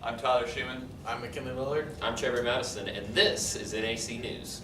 I'm Tyler Schumann. I'm McKinley Willard. I'm Trevor Madison, and this is NAC News.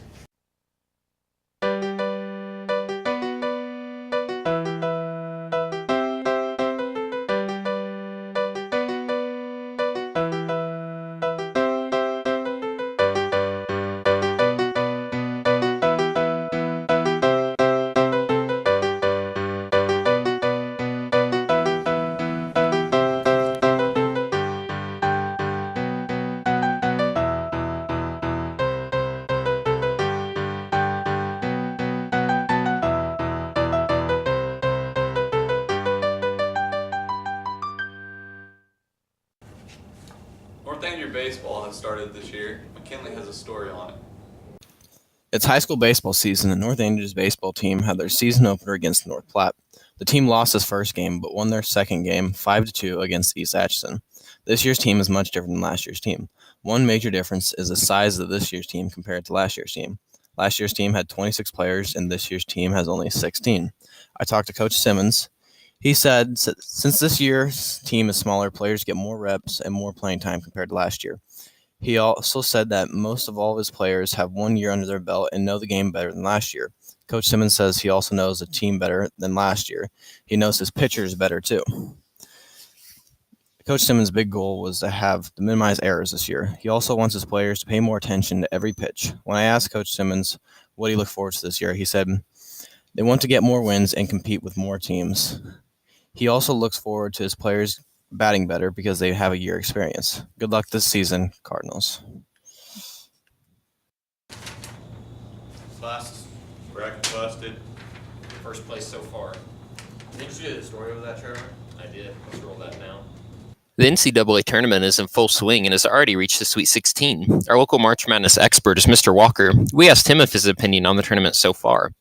North Andrew baseball has started this year. McKinley has a story on it. It's high school baseball season, and North Andrew's baseball team had their season opener against North Platte. The team lost its first game, but won their second game 5-2 against East Atchison. This year's team is much different than last year's team. One major difference is the size of this year's team compared to last year's team. Last year's team had 26 players, and this year's team has only 16. I talked to Coach Simmons. He said since this year's team is smaller, players get more reps and more playing time compared to last year. He also said that most of all of his players have 1 year under their belt and know the game better than last year. Coach Simmons says he also knows the team better than last year. He knows his pitchers better too. Coach Simmons' big goal was to minimize errors this year. He also wants his players to pay more attention to every pitch. When I asked Coach Simmons what he looked forward to this year, he said they want to get more wins and compete with more teams. He also looks forward to his players batting better because they have a year experience. Good luck this season, Cardinals. Bracket busted. First place so far. Did you do the story of that, Trevor? I did. Let's roll that now. The NCAA tournament is in full swing and has already reached the Sweet 16. Our local March Madness expert is Mr. Walker. We asked him of his opinion on the tournament so far.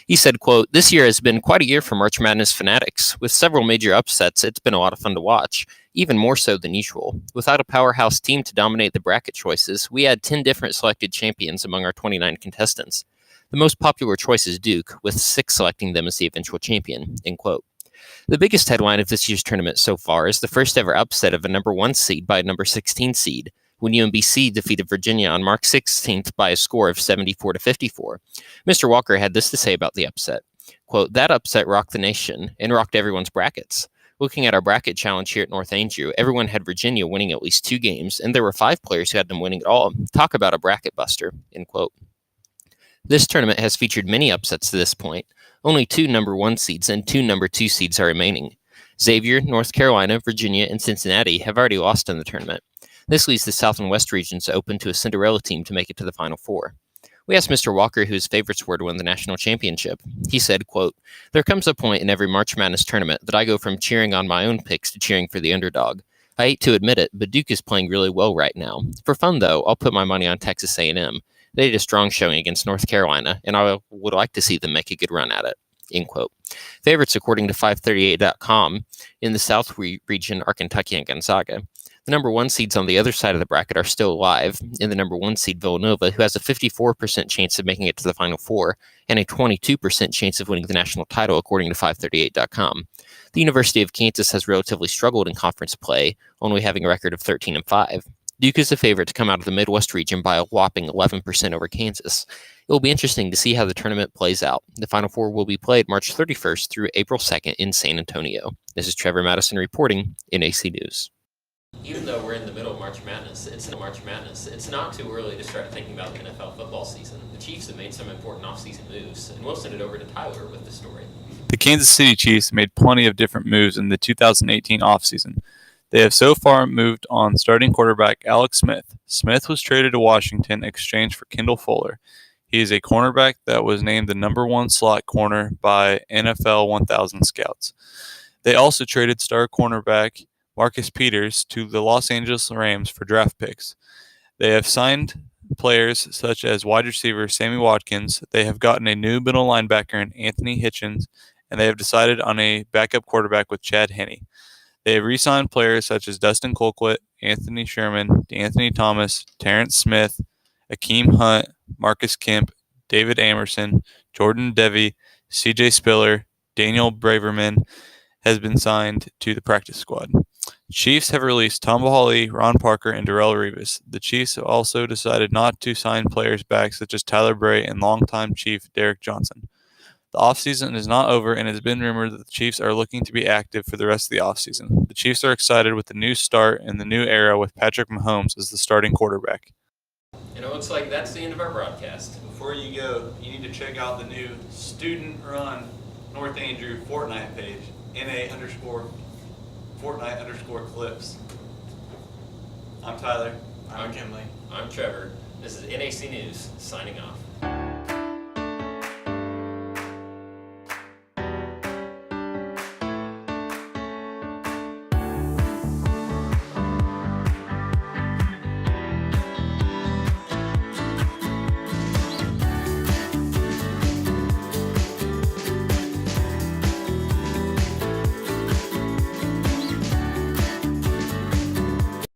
He said, quote, "This year has been quite a year for March Madness fanatics. With several major upsets, it's been a lot of fun to watch, even more so than usual. Without a powerhouse team to dominate the bracket choices, we had 10 different selected champions among our 29 contestants. The most popular choice is Duke, with 6 selecting them as the eventual champion," end quote. The biggest headline of this year's tournament so far is the first ever upset of a number 1 seed by a number 16 seed, when UMBC defeated Virginia on March 16th by a score of 74-54. Mr. Walker had this to say about the upset. Quote, "That upset rocked the nation and rocked everyone's brackets. Looking at our bracket challenge here at North Andrew, everyone had Virginia winning at least 2 games, and there were 5 players who had them winning at all. Talk about a bracket buster," end quote. This tournament has featured many upsets to this point. Only 2 number 1 seeds and 2 number 2 seeds are remaining. Xavier, North Carolina, Virginia, and Cincinnati have already lost in the tournament. This leaves the South and West regions open to a Cinderella team to make it to the Final Four. We asked Mr. Walker who his favorites were to win the national championship. He said, quote, "There comes a point in every March Madness tournament that I go from cheering on my own picks to cheering for the underdog. I hate to admit it, but Duke is playing really well right now. For fun, though, I'll put my money on Texas A&M. They did a strong showing against North Carolina, and I would like to see them make a good run at it," end quote. Favorites, according to 538.com, in the South region are Kentucky and Gonzaga. The number 1 seeds on the other side of the bracket are still alive, in the number 1 seed Villanova, who has a 54% chance of making it to the Final Four, and a 22% chance of winning the national title, according to 538.com. The University of Kansas has relatively struggled in conference play, only having a record of 13-5. Duke is the favorite to come out of the Midwest region by a whopping 11% over Kansas. It will be interesting to see how the tournament plays out. The Final Four will be played March 31st through April 2nd in San Antonio. This is Trevor Madison reporting, NAC News. Even though we're in the middle of March Madness, it's not too early to start thinking about the NFL football season. The Chiefs have made some important offseason moves, and we'll send it over to Tyler with the story. The Kansas City Chiefs made plenty of different moves in the 2018 offseason. They have so far moved on starting quarterback Alex Smith. Smith was traded to Washington in exchange for Kendall Fuller. He is a cornerback that was named the number 1 slot corner by NFL 1000 scouts. They also traded star cornerback Marcus Peters to the Los Angeles Rams for draft picks. They have signed players such as wide receiver Sammy Watkins. They have gotten a new middle linebacker in Anthony Hitchens, and they have decided on a backup quarterback with Chad Henne. They have re-signed players such as Dustin Colquitt, Anthony Sherman, Anthony Thomas, Terrence Smith, Akeem Hunt, Marcus Kemp, David Amerson, Jordan Devey, CJ Spiller, Daniel Braverman has been signed to the practice squad. Chiefs have released Tom Hawley, Ron Parker, and Darrell Revis. The Chiefs have also decided not to sign players back such as Tyler Bray and longtime Chief Derek Johnson. The offseason is not over, and it has been rumored that the Chiefs are looking to be active for the rest of the offseason. The Chiefs are excited with the new start and the new era with Patrick Mahomes as the starting quarterback. And it looks like that's the end of our broadcast. Before you go, you need to check out the new student-run North Andrew Fortnite page, NA_Fortnite_clips. I'm Tyler. I'm Kinley. I'm Trevor. This is NAC News, signing off.